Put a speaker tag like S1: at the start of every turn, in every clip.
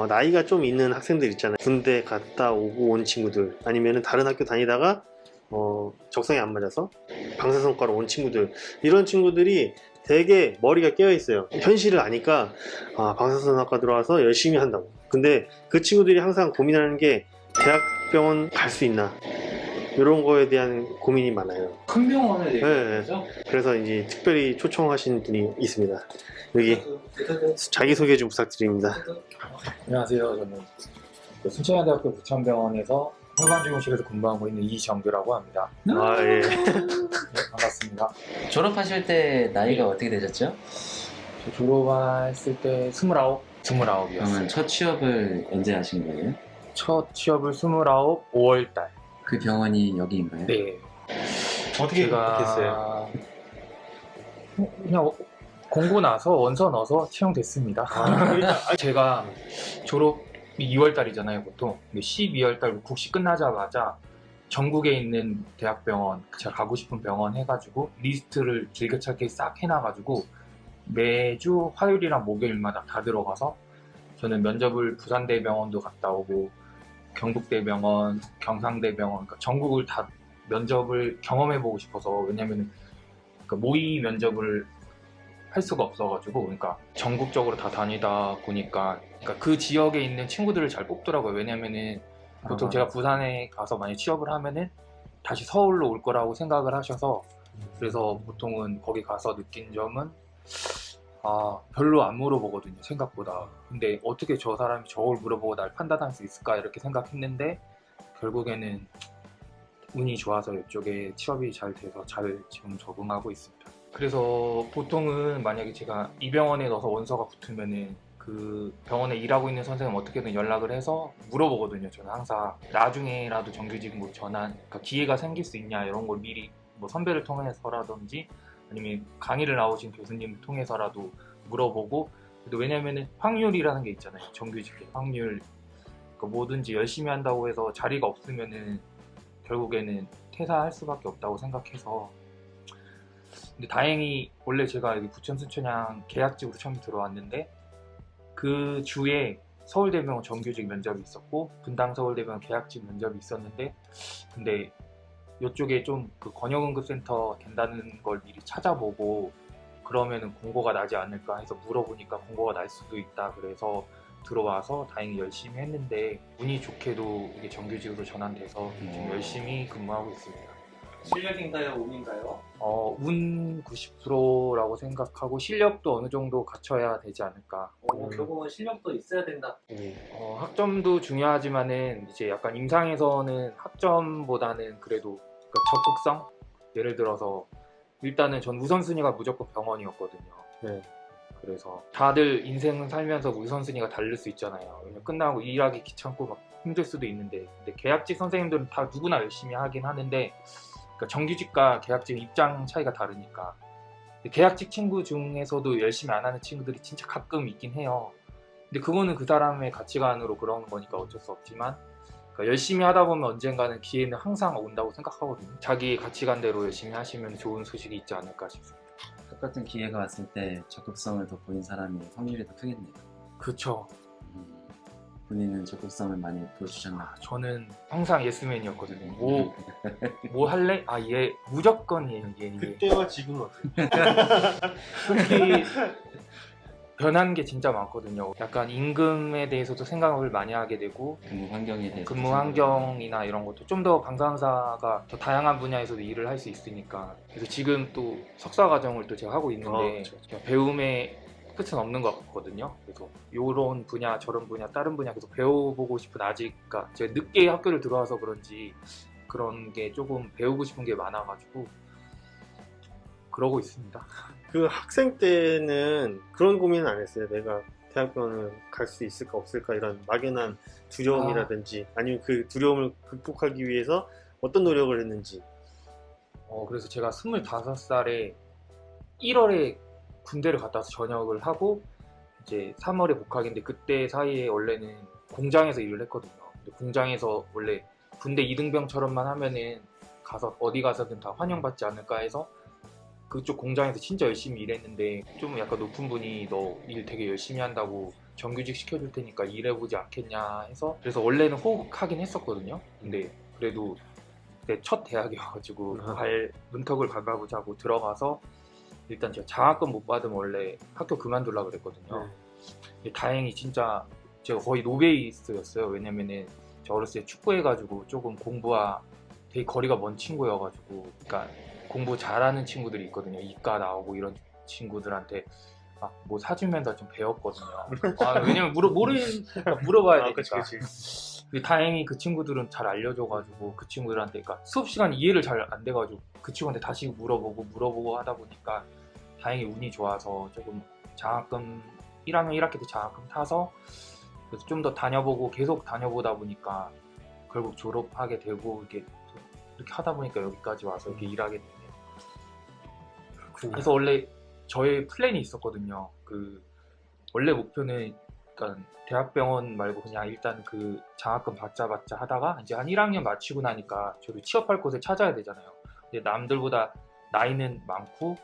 S1: 나이가 좀 있는 학생들 있잖아요. 군대 갔다 오고 온 친구들, 아니면 다른 학교 다니다가 적성에 안 맞아서 방사선과로 온 친구들, 이런 친구들이 되게 머리가 깨어 있어요. 현실을 아니까 방사선학과 들어와서 열심히 한다고. 근데 그 친구들이 항상 고민하는 게 대학병원 갈 수 있나, 이런 거에 대한 고민이 많아요.
S2: 큰 병원을
S1: 네.
S2: 얘기하는 거죠?
S1: 그래서 이제 특별히 초청하신 분이 있습니다. 여기 자기소개 좀 부탁드립니다.
S3: 안녕하세요. 저는 순천향대학교 부천병원에서 혈관증후실에서 근무하고 있는 이정규라고 합니다.
S1: 예.
S3: 네, 반갑습니다.
S2: 졸업하실 때 나이가 어떻게 되셨죠?
S3: 저 졸업했을 때 29이었어요.
S2: 그러면 첫 취업을 언제 하신 거예요?
S3: 첫 취업을 29, 5월달.
S2: 그 병원이 여기인가요?
S3: 네.
S1: 어떻게
S3: 제가
S1: 됐어요?
S3: 그냥 공고 나서 원서 넣어서 채용됐습니다. 제가 졸업이 2월달이잖아요, 보통. 근데 12월달 국시 끝나자마자 전국에 있는 대학병원, 제가 가고 싶은 병원 해가지고 리스트를 즐겨찾기 싹 해놔가지고 매주 화요일이랑 목요일마다 다 들어가서 저는 면접을 부산대병원도 갔다 오고 경북대병원, 경상대병원, 그러니까 전국을 다 면접을 경험해보고 싶어서. 왜냐면 모의 면접을 할 수가 없어가지고, 그러니까 전국적으로 다 다니다 보니까 그 지역에 있는 친구들을 잘 뽑더라고요. 왜냐면은 보통 제가 부산에 가서 만약 취업을 하면은 다시 서울로 올 거라고 생각을 하셔서, 그래서 보통은 거기 가서 느낀 점은 별로 안 물어보거든요, 생각보다. 근데 어떻게 저 사람이 저걸 물어보고 날 판단할 수 있을까 이렇게 생각했는데, 결국에는 운이 좋아서 이쪽에 취업이 잘 돼서 잘 지금 적응하고 있습니다. 그래서 보통은 만약에 제가 이 병원에 넣어서 원서가 붙으면은 그 병원에 일하고 있는 선생님 어떻게든 연락을 해서 물어보거든요. 저는 항상 나중에라도 정규직으로 전환, 그러니까 기회가 생길 수 있냐 이런 걸 미리 선배를 통해서라든지 아니면 강의를 나오신 교수님을 통해서라도 물어보고. 왜냐면은 확률이라는 게 있잖아요. 정규직의 확률. 그러니까 뭐든지 열심히 한다고 해서 자리가 없으면은 결국에는 퇴사할 수밖에 없다고 생각해서. 근데 다행히 원래 제가 여기 부천 순천향 계약직으로 처음 들어왔는데 그 주에 서울대병원 정규직 면접이 있었고 분당 서울대병원 계약직 면접이 있었는데, 근데 이쪽에 좀 그 권역응급센터 된다는 걸 미리 찾아보고 그러면은 공고가 나지 않을까 해서 물어보니까 공고가 날 수도 있다. 그래서 들어와서 다행히 열심히 했는데 운이 좋게도 이게 정규직으로 전환돼서 지금 열심히 근무하고 있습니다.
S4: 실력인가요, 운인가요?
S3: 운 90%라고 생각하고 실력도 어느 정도 갖춰야 되지 않을까.
S4: 결국은 실력도 있어야 된다.
S3: 학점도 중요하지만은 이제 약간 임상에서는 학점보다는 그래도 그 적극성? 예를 들어서 일단은 전 우선순위가 무조건 병원이었거든요.
S1: 네.
S3: 그래서 다들 인생을 살면서 우선순위가 다를 수 있잖아요. 왜냐면 끝나고 일하기 귀찮고 막 힘들 수도 있는데, 근데 계약직 선생님들은 다 누구나 열심히 하긴 하는데, 그러니까 정규직과 계약직 입장 차이가 다르니까. 계약직 친구 중에서도 열심히 안 하는 친구들이 진짜 가끔 있긴 해요. 근데 그거는 그 사람의 가치관으로 그러는 거니까 어쩔 수 없지만, 그러니까 열심히 하다 보면 언젠가는 기회는 항상 온다고 생각하거든요. 자기 가치관대로 열심히 하시면 좋은 소식이 있지 않을까 싶습니다.
S2: 똑같은 기회가 왔을 때 적극성을 더 보인 사람이 확률이 더 크겠네요.
S3: 그쵸.
S2: 본인은 적극성을 많이 보여주셨나요?
S3: 저는 항상 예스맨이었거든요. 뭐 할래? 얘 무조건 얘.
S1: 그때와 지금은 어때요?
S3: 솔직히 변한 게 진짜 많거든요. 약간 임금에 대해서도 생각을 많이 하게 되고,
S2: 근무 환경에 대해서
S3: 근무 환경이나 이런 것도 좀 더 방사선사가 더 다양한 분야에서도 일을 할 수 있으니까. 그래서 지금 또 석사 과정을 또 제가 하고 있는데 배움의 끝은 없는 것 같거든요. 그래서 이런 분야 저런 분야 다른 분야 계속 배워보고 싶은, 아직 그러니까 제가 늦게 학교를 들어와서 그런지 그런 게 조금 배우고 싶은 게 많아가지고 그러고 있습니다.
S1: 그 학생 때는 그런 고민은 안 했어요. 내가 대학병원을 갈 수 있을까 없을까, 이런 막연한 두려움이라든지 아니면 그 두려움을 극복하기 위해서 어떤 노력을 했는지.
S3: 그래서 제가 25살에 1월에 군대를 갔다 와서 전역을 하고 이제 3월에 복학인데, 그때 사이에 원래는 공장에서 일을 했거든요. 근데 공장에서 원래 군대 이등병처럼만 하면은 가서 어디 가서든 다 환영받지 않을까 해서 그쪽 공장에서 진짜 열심히 일했는데, 좀 약간 높은 분이 너 일 되게 열심히 한다고 정규직 시켜줄 테니까 일해보지 않겠냐 해서 그래서 원래는 호흡하긴 했었거든요. 근데 그래도 그때 첫 대학이어가지고 문턱을 밟아보자고 들어가서 일단 제가 장학금 못 받으면 원래 학교 그만두려고 그랬거든요. 근데 다행히 진짜 제가 거의 노베이스였어요. 왜냐면은 저 어렸을 때 축구해가지고 조금 공부와 되게 거리가 먼 친구여가지고, 그러니까 공부 잘하는 친구들이 있거든요. 이과 나오고 이런 친구들한테 막 뭐 사주면서 좀 배웠거든요. 왜냐면 모르니까 물어봐야 되니까. 근데 다행히 그 친구들은 잘 알려줘가지고 그 친구들한테, 그러니까 수업 시간 이해를 잘 안 돼가지고 그 친구한테 다시 물어보고 하다 보니까 다행히 운이 좋아서 조금 장학금 1학년 1학기 때 장학금 타서 그래서 좀 더 다녀보고 계속 다녀보다 보니까 결국 졸업하게 되고 이렇게 하다 보니까 여기까지 와서 이렇게 일하게 됐네요. 그래서 원래 저의 플랜이 있었거든요. 그 원래 목표는 그러니까 대학병원 말고 그냥 일단 그 장학금 받자 하다가 이제 한 1학년 마치고 나니까 저도 취업할 곳을 찾아야 되잖아요. 근데 남들보다 나이는 많고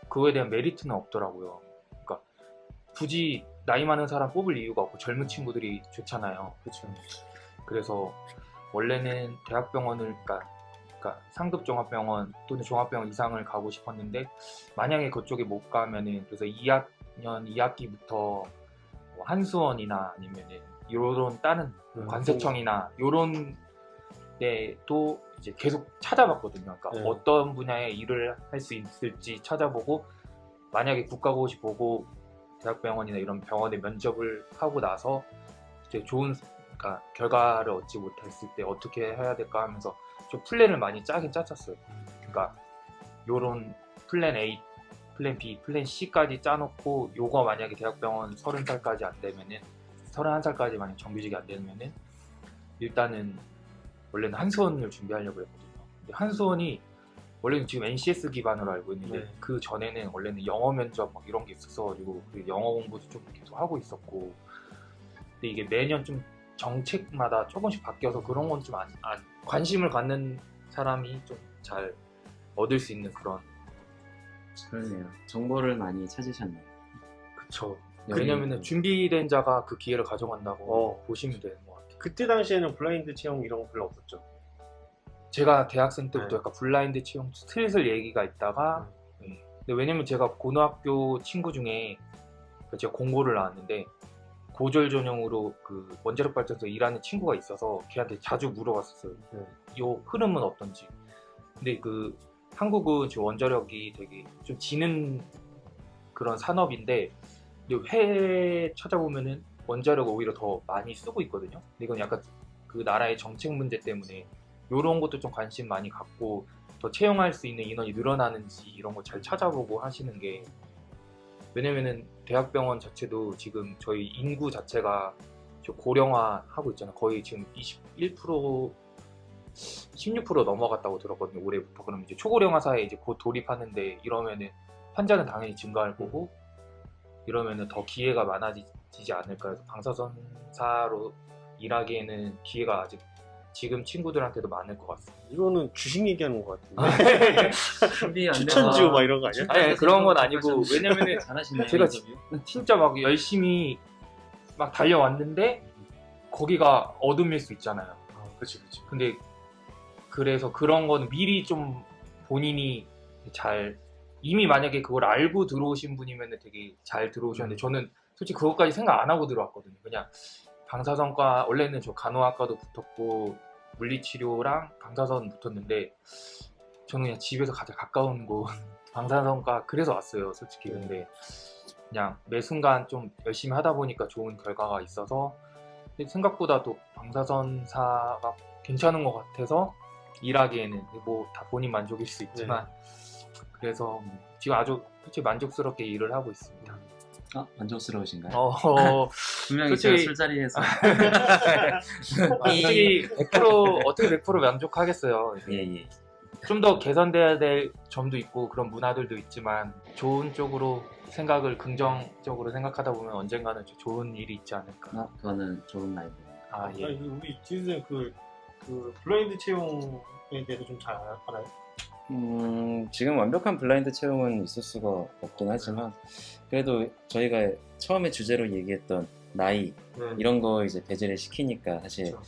S3: 그거에 대한 메리트는 없더라고요. 그러니까 굳이 나이 많은 사람 뽑을 이유가 없고 젊은 친구들이 좋잖아요. 그렇죠. 그래서 원래는 대학병원을 그러니까 상급 종합병원 또는 종합병원 이상을 가고 싶었는데 만약에 그쪽에 못 가면은 그래서 2학년 2학기부터 한수원이나 아니면은 요런 다른 관세청이나 요런 데도 이제 계속 찾아봤거든요. 그러니까 어떤 분야에 일을 할 수 있을지 찾아보고 만약에 국가고시 보고 대학병원이나 이런 병원에 면접을 하고 나서 이제 좋은 그러니까 결과를 얻지 못했을 때 어떻게 해야 될까 하면서 좀 플랜을 많이 짜긴 짰었어요. 그러니까 요런 플랜 A, 플랜 B, 플랜 C까지 짜놓고 요거 만약에 대학병원 30살까지 안 되면은 31살까지 만약 정규직이 안 되면은 일단은 원래는 한수원을 준비하려고 했거든요. 근데 한수원이 원래는 지금 NCS 기반으로 알고 있는데 그 전에는 원래는 영어 면접 막 이런 게 있었어가지고 그 영어 공부도 좀 계속 하고 있었고 근데 이게 매년 좀 정책마다 조금씩 바뀌어서 그런 건 좀 관심을 갖는 사람이 좀 잘 얻을 수 있는 그런.
S2: 그러네요. 정보를 많이 찾으셨네요.
S3: 그쵸. 왜냐면은 준비된 자가 그 기회를 가져간다고 보시면 되는 것 같아요.
S1: 그때 당시에는 블라인드 채용 이런 거 별로 없었죠.
S3: 제가 대학생 때부터 약간 블라인드 채용 슬슬 얘기가 있다가 근데 왜냐면 제가 고등학교 친구 중에 제가 공고를 나왔는데 고졸 전형으로 그 원자력 발전소 일하는 친구가 있어서 걔한테 자주 물어봤었어요. 요 흐름은 어떤지. 근데 그 한국은 지금 원자력이 되게 좀 지는 그런 산업인데 해외 찾아보면은 원자력을 오히려 더 많이 쓰고 있거든요. 근데 이건 약간 그 나라의 정책 문제 때문에 이런 것도 좀 관심 많이 갖고 더 채용할 수 있는 인원이 늘어나는지 이런 거 잘 찾아보고 하시는 게, 왜냐면은 대학병원 자체도 지금 저희 인구 자체가 고령화 하고 있잖아요. 거의 지금 21% 16% 넘어갔다고 들었거든요. 올해부터. 그럼 이제 초고령화 사회에 이제 곧 돌입하는데 이러면은 환자는 당연히 증가할 거고 이러면은 더 기회가 많아지지 않을까 해서 방사선사로 일하기에는 기회가 아직 지금 친구들한테도 많을 것 같습니다.
S1: 이거는 주식 얘기하는 것 같은데. 추천주 막 이런 거 아니야?
S3: 아니 그런 건 아니고 왜냐면은
S2: 잘하시네요.
S3: 제가 진짜 막 열심히 막 달려왔는데 거기가 어둠일 수 있잖아요.
S1: 그렇지.
S3: 근데 그래서 그런 거는 미리 좀 본인이 잘 이미 만약에 그걸 알고 들어오신 분이면 되게 잘 들어오셨는데 저는 솔직히 그것까지 생각 안 하고 들어왔거든요. 그냥 방사선과 원래는 저 간호학과도 붙었고 물리치료랑 방사선 붙었는데 저는 그냥 집에서 가장 가까운 곳 방사선과 그래서 왔어요. 솔직히. 근데 그냥 매 순간 좀 열심히 하다 보니까 좋은 결과가 있어서 생각보다 또 방사선사가 괜찮은 것 같아서 일하기에는 뭐 다 본인 만족일 수 있지만 그래서 지금 아주 솔직히 만족스럽게 일을 하고 있습니다.
S2: 만족스러우신가요? 분명히
S3: 솔직히-
S2: 제가 술자리에서
S3: 솔직히 100% 어떻게 100% 만족하겠어요.
S2: 예.
S3: 좀 더 개선돼야 될 점도 있고 그런 문화들도 있지만 좋은 쪽으로 생각을 긍정적으로 생각하다 보면 언젠가는 좋은 일이 있지 않을까.
S2: 그거는 좋은 말입니다.
S3: 예.
S1: 우리 지수생 그 블라인드 채용에 대해서 좀 잘 알아요?
S2: 지금 완벽한 블라인드 채용은 있을 수가 없긴 하지만 그래도 저희가 처음에 주제로 얘기했던 나이
S3: 네.
S2: 이런 거 이제 배제를 시키니까 사실
S3: 그렇죠.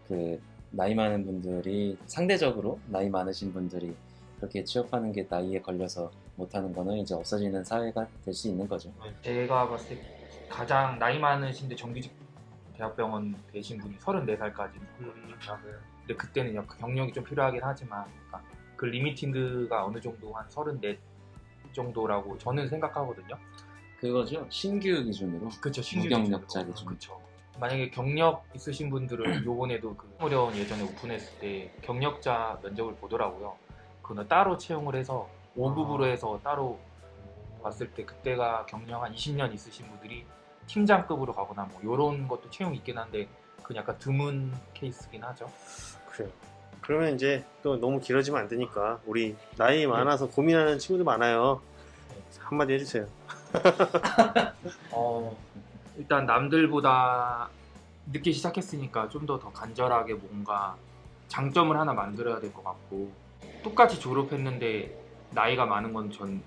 S2: 그 나이 많은 분들이 상대적으로 나이 많으신 분들이 그렇게 취업하는 게 나이에 걸려서 못하는 거는 이제 없어지는 사회가 될 수 있는 거죠.
S3: 제가 봤을 때 가장 나이 많으신데 정규직 대학병원 계신 분이 34살까지 있거든요. 근데 그때는 약간 경력이 좀 필요하긴 하지만 약간 그 리미티드가 어느 정도 한 34 정도라고 저는 생각하거든요.
S2: 그거죠. 신규 기준으로.
S3: 그쵸,
S2: 무경력자 기준.
S3: 그쵸. 만약에 경력 있으신 분들은 요번에도 그 어려운 예전에 오픈했을 때 경력자 면접을 보더라고요. 그거는 따로 채용을 해서 5급으로 해서 따로 봤을 때 그때가 경력 한 20년 있으신 분들이 팀장급으로 가거나 뭐 이런 것도 채용이 있긴 한데 그건 약간 드문 케이스긴 하죠.
S1: 그래요. 그러면 이제 또 너무 길어지면 안 되니까 우리 나이 많아서 고민하는 친구들 많아요. 한마디 해주세요.
S3: 일단 남들보다 늦게 시작했으니까 좀 더 간절하게 뭔가 장점을 하나 만들어야 될 것 같고 똑같이 졸업했는데 나이가 많은 건 전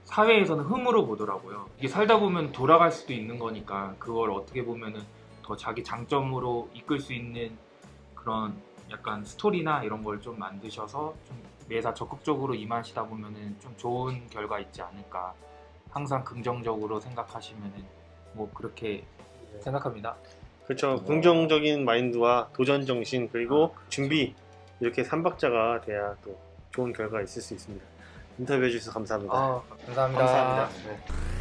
S3: 사회에서는 흠으로 보더라고요. 이게 살다 보면 돌아갈 수도 있는 거니까 그걸 어떻게 보면은 더 자기 장점으로 이끌 수 있는 그런 약간 스토리나 이런 걸 좀 만드셔서 좀 매사 적극적으로 임하시다 보면은 좀 좋은 결과 있지 않을까. 항상 긍정적으로 생각하시면은 뭐 그렇게 생각합니다.
S1: 그렇죠. 긍정적인 마인드와 도전 정신 그리고 준비 이렇게 3박자가 돼야 또 좋은 결과가 있을 수 있습니다. 인터뷰해 주셔서 감사합니다.
S3: 감사합니다.
S1: 감사합니다. 네.